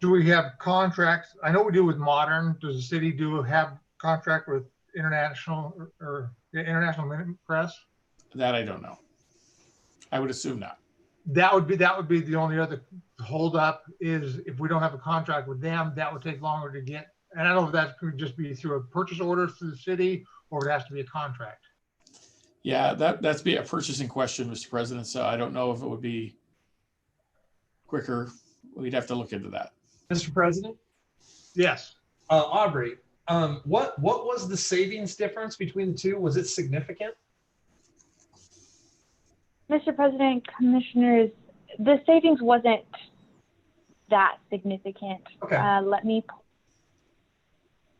Do we have contracts? I know we do with Modern. Does the city have contract with international or international minute press? That I don't know. I would assume not. That would be the only other holdup, is if we don't have a contract with them, that would take longer to get. And I don't know if that could just be through a purchase order through the city, or it has to be a contract. Yeah, that's be a purchasing question, Mr. President. So I don't know if it would be quicker. We'd have to look into that. Mr. President, Yes. Aubrey, what was the savings difference between the two? Was it significant? Mr. President, Commissioners, the savings wasn't that significant. Okay.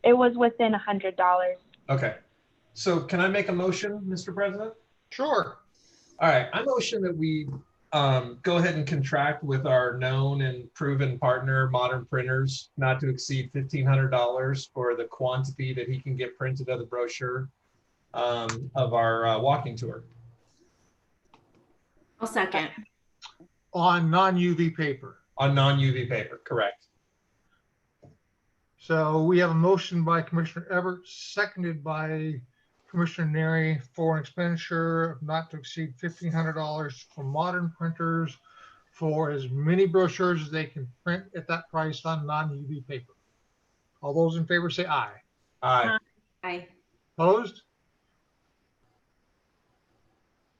It was within $100. Okay. So can I make a motion, Mr. President? Sure. All right. I motion that we go ahead and contract with our known and proven partner, Modern Printers, not to exceed $1,500 for the quantity that he can get printed of the brochure of our walking tour. I'll second. On non-UV paper. On non-UV paper, correct. So we have a motion by Commissioner Everett, seconded by Commissioner Neri for an expenditure of not to exceed $1,500 for Modern Printers for as many brochures as they can print at that price on non-UV paper. All those in favor say aye. Aye. Aye. Opposed?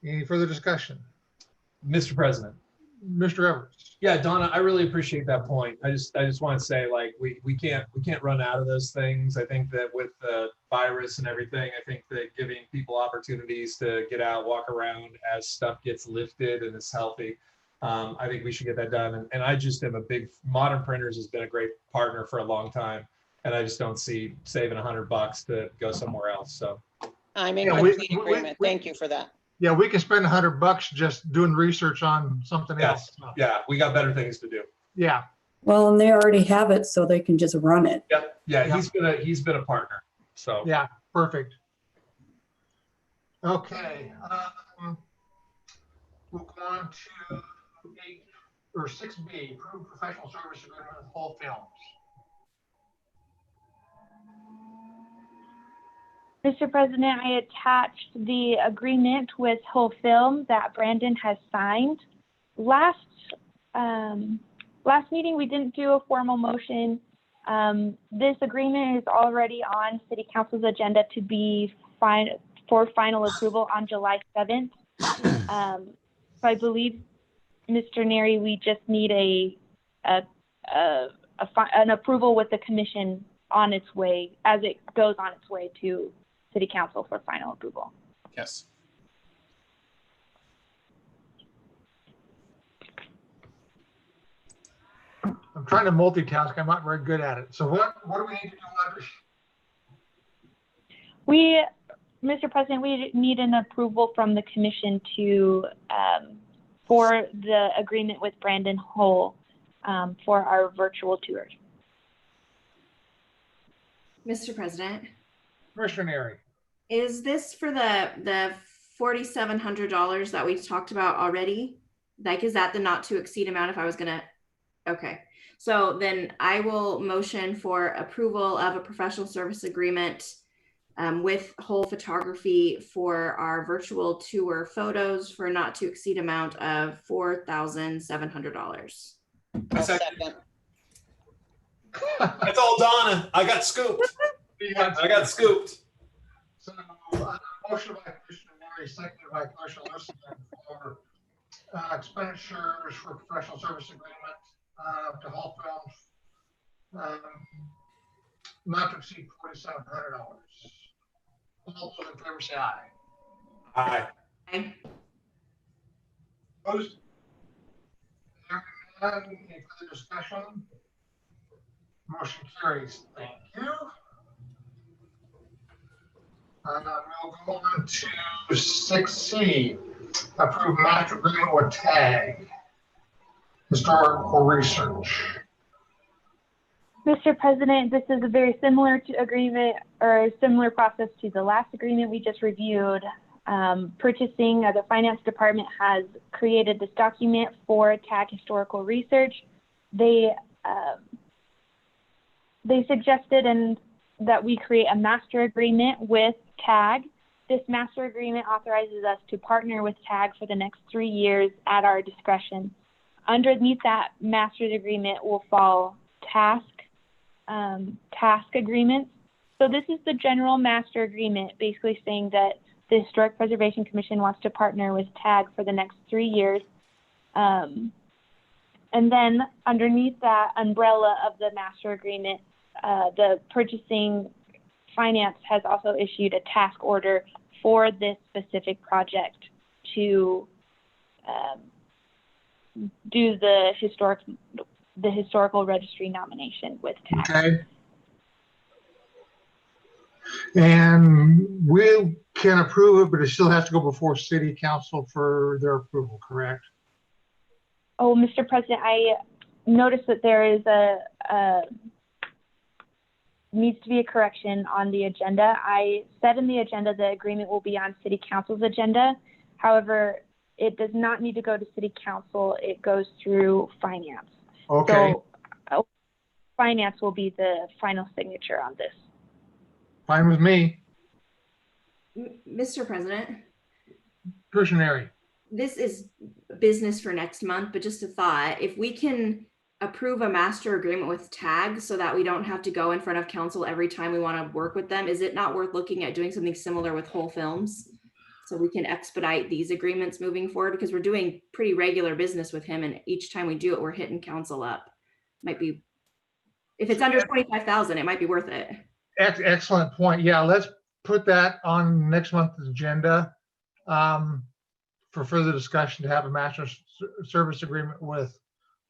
Any further discussion? Mr. President. Mr. Everett. Yeah, Donna, I really appreciate that point. I just want to say, like, we can't run out of those things. I think that with the virus and everything, I think that giving people opportunities to get out, walk around as stuff gets lifted and is healthy, I think we should get that done. And I just am a big, Modern Printers has been a great partner for a long time, and I just don't see saving $100 to go somewhere else. So I'm in Yeah, complete agreement. Thank you for that. Yeah, we can spend $100 just doing research on something else. yeah, we got better things to do. Yeah. Well, and they already have it, so they can just run it. Yep. Yeah, Yeah. he's been a partner. So Yeah, perfect. Okay. We'll go on to 6B, approved professional service agreement with Whole Films. Mr. President, I attached the agreement with Whole Film that Brandon has signed. Last meeting, we didn't do a formal motion. This agreement is already on City Council's agenda to be for final approval on July 7th. So I believe, Mr. Neri, we just need an approval with the commission on its way, as it goes on its way to City Council for final approval. Yes. I'm trying to multitask. I'm not very good at it. So what do we need to do, Audrey? Mr. President, we need an approval from the commission for the agreement with Brandon Hull for our virtual tours. Mr. President, Commissioner Neri. is this for the $4,700 that we talked about already? Like, is that the not to exceed amount if I was gonna? Okay, so then I will motion for approval of a professional service agreement with Whole Photography for our virtual tour photos for not to exceed amount of $4,700. Second. That's all Donna. I got scooped. I got scooped. So motion by Commissioner Neri, seconded by Commissioner Liston for expenditures for professional service agreement to Whole Films, not to exceed $4,700. All those in favor say aye. Aye. Okay. Opposed? Hearing none, any further discussion? Motion carries. Thank you. We'll go on to 6C, approved master agreement with TAG, Historical Research. Mr. President, this is a very similar agreement or a similar process to the last agreement we just reviewed. The finance department has created this document for TAG Historical Research. They suggested that we create a master agreement with TAG. This master agreement authorizes us to partner with TAG for the next 3 years at our discretion. Underneath that master agreement will fall task agreements. So this is the general master agreement, basically saying that the Historic Preservation Commission wants to partner with TAG for the next 3 years. And And then underneath that umbrella of the master agreement, the purchasing finance has also issued a task order for this specific project to do the historical registry nomination with tax. Okay. And we can approve it, but it still has to go before city council for their approval, correct? Oh, Mr. President, I noticed that there is needs to be a correction on the agenda. I said in the agenda the agreement will be on city council's agenda. However, it does not need to go to city council. It goes through finance. Okay. So finance will be the final signature on this. Fine with me. Mr. President, Commissioner, this is business for next month, but just a thought, if we can approve a master agreement with TAG so that we don't have to go in front of council every time we want to work with them, is it not worth looking at doing something similar with Whole Films? So we can expedite these agreements moving forward, because we're doing pretty regular business with him, and each time we do it, we're hitting council up. Might be, if it's under 25,000, it might be worth it. excellent point. Yeah, let's put that on next month's agenda for further discussion to have a master service agreement with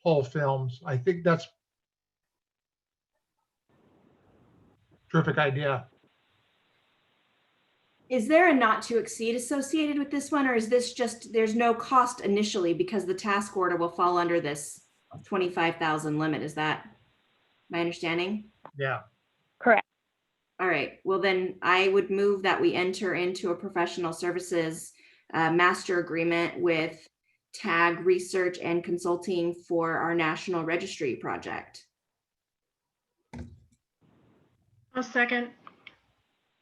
Whole Films. I think that's a terrific idea. Is there a not to exceed associated with this one, or is this just, there's no cost initially because the task order will fall under this 25,000 limit? Is that my understanding? Yeah. Correct. All right, well then I would move that we enter into a professional services master agreement with TAG Research and Consulting for our National Registry project. I'll second.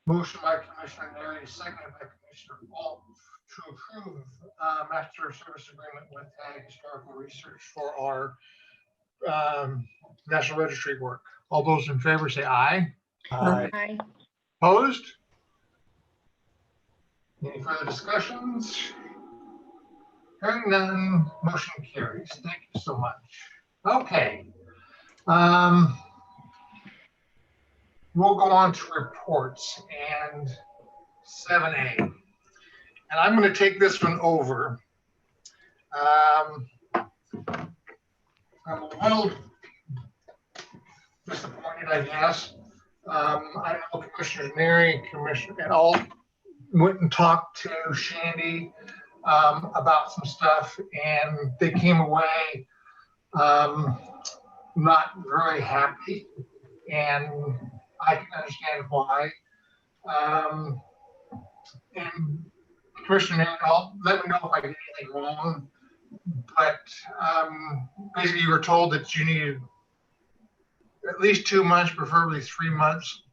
Motion by Commissioner Neary, seconded by Commissioner Alt to approve master service agreement with Ag Historical Research for our National Registry work. All those in favor say aye. Aye. Opposed? Any further discussions? Hearing none, motion carries. Thank you so much. Okay. We'll go on to reports and 7A. And I'm going to take this one over. I'm a little disappointed, I guess. I know Commissioner Neary, Commissioner and all went and talked to Shandy about some stuff, and they came away not very happy, and I can understand why. And Commissioner Neary, let me know if I did anything wrong, but basically you were told that you needed at least 2 months, preferably 3 months,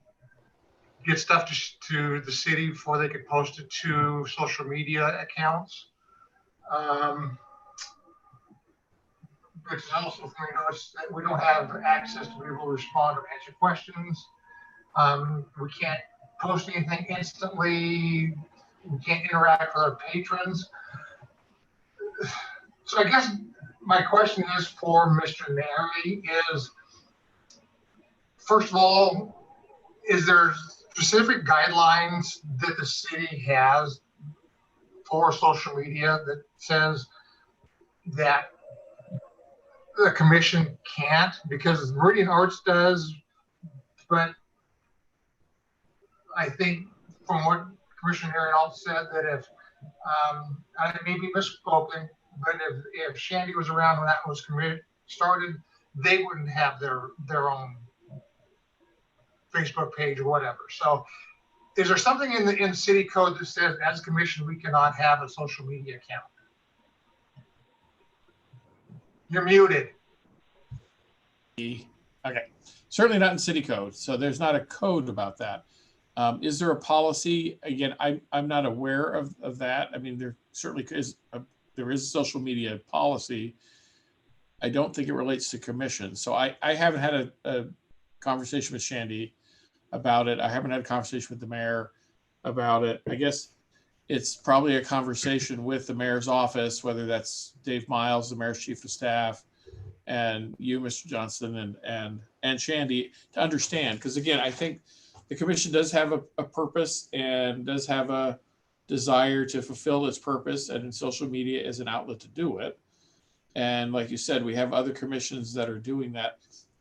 get stuff to the city before they could post it to social media accounts. Which is also something that we don't have access to be able to respond or answer questions. We can't post anything instantly. We can't interact with our patrons. So I guess my question is for Mr. Neary is, first of all, is there specific guidelines that the city has for social media that says that the commission can't? Because Meridian Arts does, but I think from what Commissioner Neary said, that if I may be misspoken, but if Shandy was around when that was started, they wouldn't have their own Facebook page or whatever. So is there something in the city code that says as a commission we cannot have a social media account? You're muted. Okay, certainly not in city code. So there's not a code about that. Is there a policy? Again, I'm not aware of that. I mean, there certainly is there is a social media policy. I don't think it relates to commission. So I haven't had a conversation with Shandy about it. I haven't had a conversation with the mayor about it. I guess it's probably a conversation with the mayor's office, whether that's Dave Miles, the mayor's chief of staff, and you, Mr. Johnson, and Shandy to understand. Because again, I think the commission does have a purpose and does have a desire to fulfill its purpose, and social media is an outlet to do it. And like you said, we have other commissions that are doing that.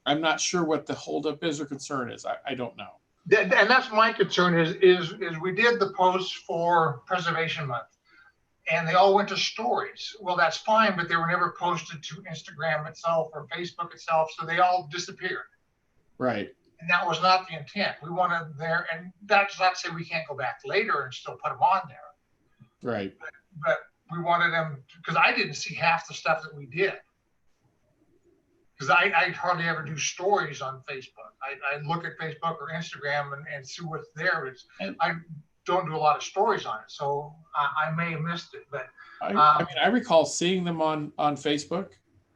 I'm not sure what the holdup is or concern is. I don't know. And that's my concern is we did the posts for Preservation Month and they all went to stories. Well, that's fine, but they were never posted to Instagram itself or Facebook itself. So they all disappeared. Right. And that was not the intent. We wanted there, and that's not to say we can't go back later and still put them on there. Right. But we wanted them, because I didn't see half the stuff that we did. Because I hardly ever do stories on Facebook. I look at Facebook or Instagram and see what's there. I don't do a lot of stories on it, so I may have missed it. But I mean, I recall seeing them on Facebook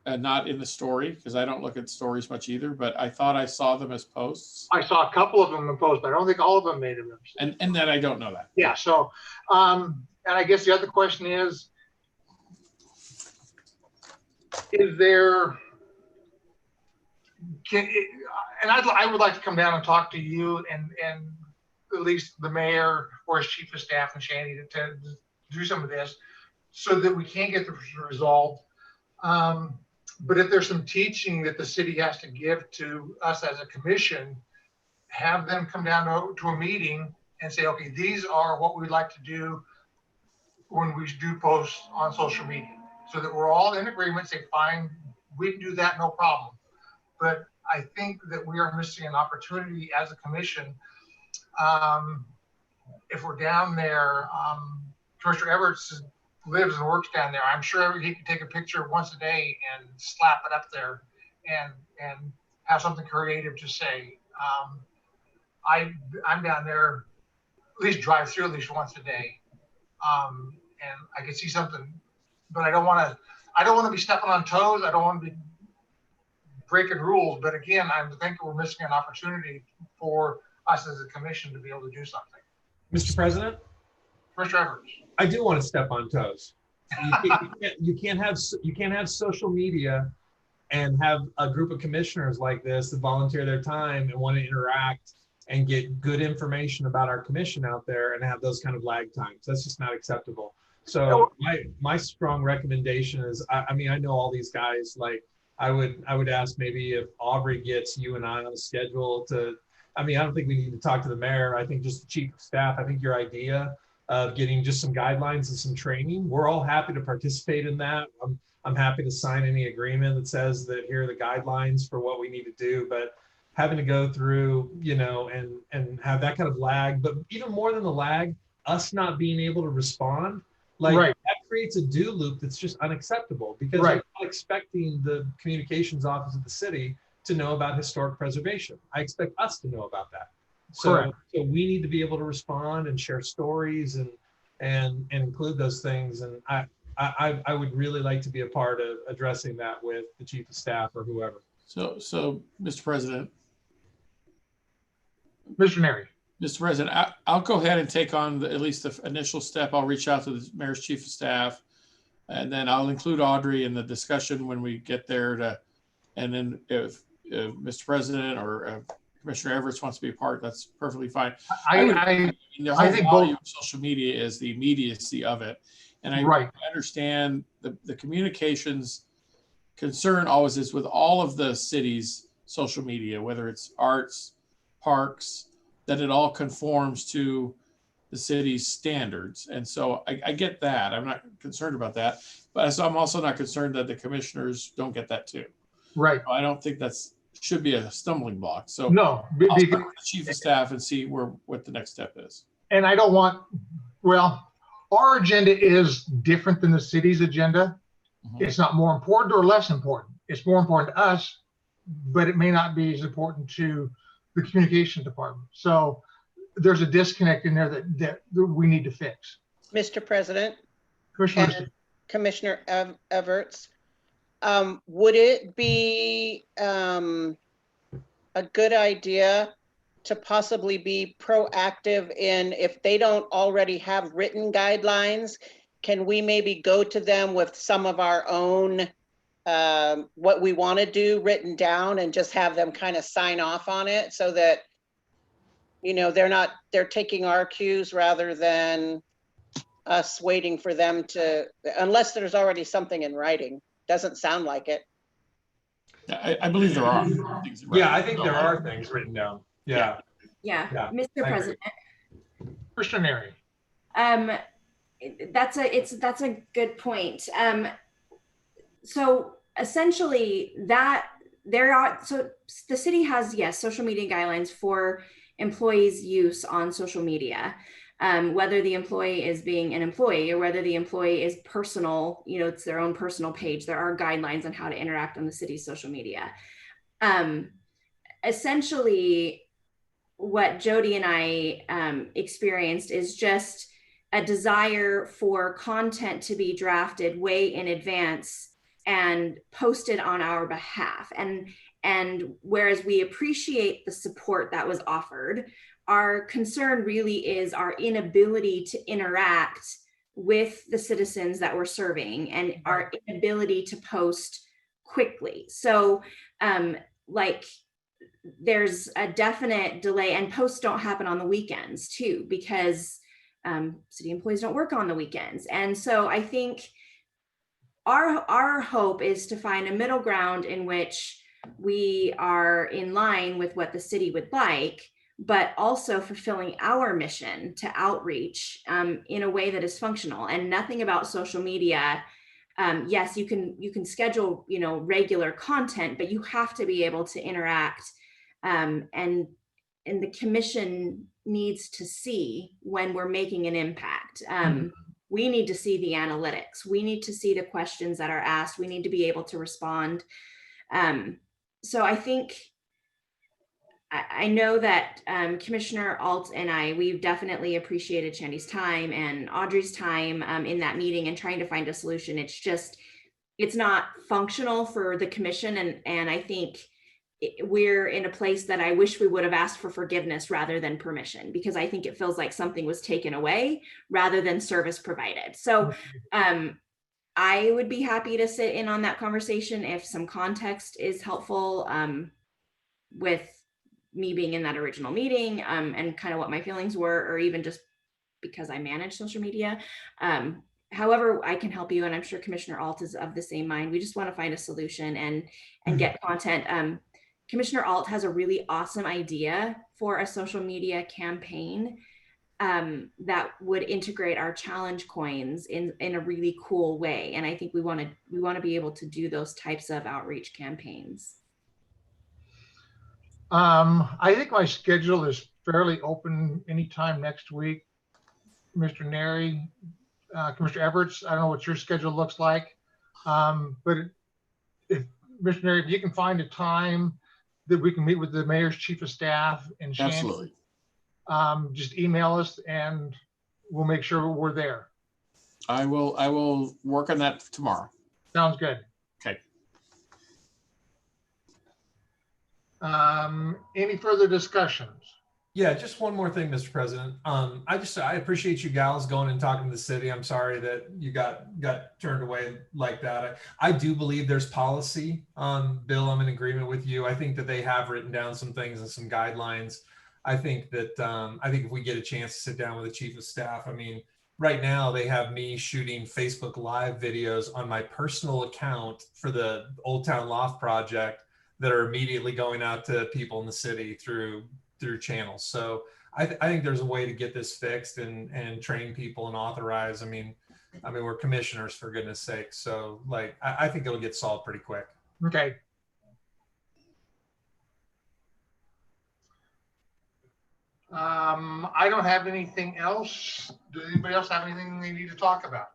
and not in the story, because I don't look at stories much either, but I thought I saw them as posts. I saw a couple of them in posts, but I don't think all of them made them. And then I don't know that. Yeah, so, and I guess the other question is there, and I would like to come down and talk to you and at least the mayor or his chief of staff and Shandy to do some of this so that we can get the resolved. But if there's some teaching that the city has to give to us as a commission, have them come down to a meeting and say, okay, these are what we'd like to do when we do posts on social media, so that we're all in agreement, say, fine, we can do that, no problem. But I think that we are missing an opportunity as a commission. If we're down there, Commissioner Everts lives and works down there. I'm sure he could take a picture once a day and slap it up there and have something creative to say. I'm down there, at least drive through at least once a day. And I can see something, but I don't want to be stepping on toes. I don't want to be breaking rules. But again, I think we're missing an opportunity for us as a commission to be able to do something. Mr. President? Mr. Everts. I do want to step on toes. You can't have social media and have a group of commissioners like this that volunteer their time and want to interact and get good information about our commission out there and have those kind of lag times. That's just not acceptable. So my strong recommendation is, I mean, I know all these guys, like I would ask maybe if Aubrey gets you and I on a schedule to, I mean, I don't think we need to talk to the mayor. I think just the chief of staff, I think your idea of getting just some guidelines and some training, we're all happy to participate in that. I'm happy to sign any agreement that says that here are the guidelines for what we need to do, but having to go through, you know, and have that kind of lag, but even more than the lag, us not being able to respond, like that creates a do loop that's just unacceptable, because I'm not expecting the communications office of the city to know about historic preservation. I expect us to know about that. So we need to be able to respond and share stories and include those things. And I would really like to be a part of addressing that with the chief of staff or whoever. So Mr. President. Mr. Neri. Mr. President, I'll go ahead and take on at least the initial step. I'll reach out to the mayor's chief of staff, and then I'll include Audrey in the discussion when we get there. And then if Mr. President or Commissioner Everts wants to be a part, that's perfectly fine. The whole value of social media is the immediacy of it. And I understand the communications concern always is with all of the city's social media, whether it's arts, parks, that it all conforms to the city's standards. And so I get that. I'm not concerned about that. But I'm also not concerned that the commissioners don't get that too. Right. I don't think that's should be a stumbling block. So no, I'll talk to the chief of staff and see what the next step is. And I don't want, well, our agenda is different than the city's agenda. Mm-hmm. It's not more important or less important. It's more important to us, but it may not be as important to the communication department. So there's a disconnect in there that we need to fix. Mr. President, Commissioner Everts, would it be a good idea to possibly be proactive in, if they don't already have written guidelines, can we maybe go to them with some of our own what we want to do written down and just have them kind of sign off on it so that, you know, they're taking our cues rather than us waiting for them to, unless there's already something in writing. Doesn't sound like it. I believe there are things. Yeah, I think there are things written down. Yeah. Yeah, Yeah, Mr. I President. Commissioner Neri. That's a good point. So essentially so the city has, yes, social media guidelines for employees' use on social media. Whether the employee is being an employee or whether the employee is personal, you know, it's their own personal page. There are guidelines on how to interact on the city's social media. Essentially, what Jody and I experienced is just a desire for content to be drafted way in advance and posted on our behalf. And whereas we appreciate the support that was offered, our concern really is our inability to interact with the citizens that we're serving and our inability to post quickly. So like there's a definite delay, and posts don't happen on the weekends too, because city employees don't work on the weekends. And so I think our hope is to find a middle ground in which we are in line with what the city would like, but also fulfilling our mission to outreach in a way that is functional. And nothing about social media. Yes, you can schedule, you know, regular content, but you have to be able to interact. And the commission needs to see when we're making an impact. We need to see the analytics. We need to see the questions that are asked. We need to be able to respond. So I think, I know that Commissioner Alt and we've definitely appreciated Shandy's time and Audrey's time in that meeting and trying to find a solution. It's just, it's not functional for the commission. And I think we're in a place that I wish we would have asked for forgiveness rather than permission, because I think it feels like something was taken away rather than service provided. So I would be happy to sit in on that conversation if some context is helpful with me being in that original meeting and kind of what my feelings were, or even just because I manage social media. However, I can help you, and I'm sure Commissioner Alt is of the same mind. We just want to find a solution and get content. Commissioner Alt has a really awesome idea for a social media campaign that would integrate our challenge coins in a really cool way. And I think we want to be able to do those types of outreach campaigns. I think my schedule is fairly open anytime next week. Mr. Neri, Commissioner Everts, I don't know what your schedule looks like, but if Mr. Neri, if you can find a time that we can meet with the mayor's chief of staff and Shandy, Absolutely. Just email us and we'll make sure we're there. I will work on that tomorrow. Sounds good. Okay. Any further discussions? Yeah, just one more thing, Mr. President. I appreciate you gals going and talking to the city. I'm sorry that you got turned away like that. I do believe there's policy. Bill, I'm in agreement with you. I think that they have written down some things and some guidelines. I think that if we get a chance to sit down with the chief of staff, I mean, right now they have me shooting Facebook Live videos on my personal account for the Old Town Loft project that are immediately going out to people in the city through channels. So I think there's a way to get this fixed and train people and authorize. I mean, we're commissioners, for goodness sake. So like, I think it'll get solved pretty quick. Okay. I don't have anything else. Does anybody else have anything they need to talk about?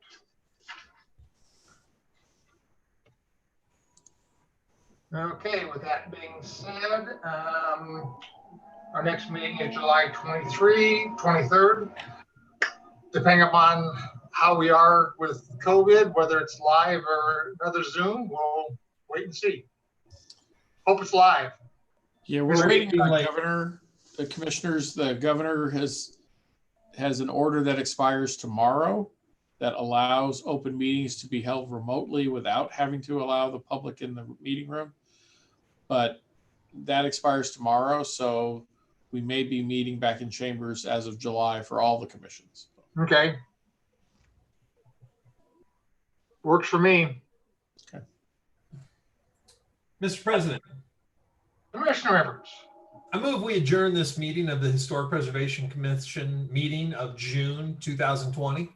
Okay, with that being said, our next meeting is July 23rd. Depending upon how we are with COVID, whether it's live or another Zoom, we'll wait and see. Hope it's live. Yeah, we're waiting on the governor. The commissioners, the governor has an order that expires tomorrow. that allows open meetings to be held remotely without having to allow the public in the meeting room. But that expires tomorrow, so we may be meeting back in chambers as of July for all the commissions. Okay. Works for me. Mr. President, Commissioner Evans. I move we adjourn this meeting of the Historic Preservation Commission meeting of June 2020.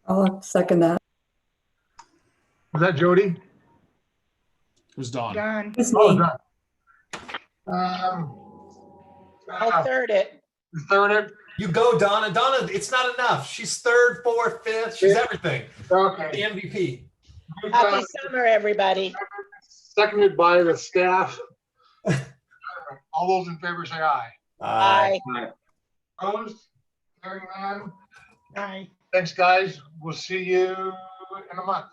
I'll second that. Was that Jody? It was Dawn. Done. It's Oh, me. done. I'll third it. Third it. You go, Donna. Donna, it's not enough. She's third, fourth, fifth. She's everything. The Okay. MVP. Happy summer, everybody. Seconded by the staff. All those in favor say aye. Bye. Opposed? Hearing none. Aye. Thanks, guys. We'll see you in a month.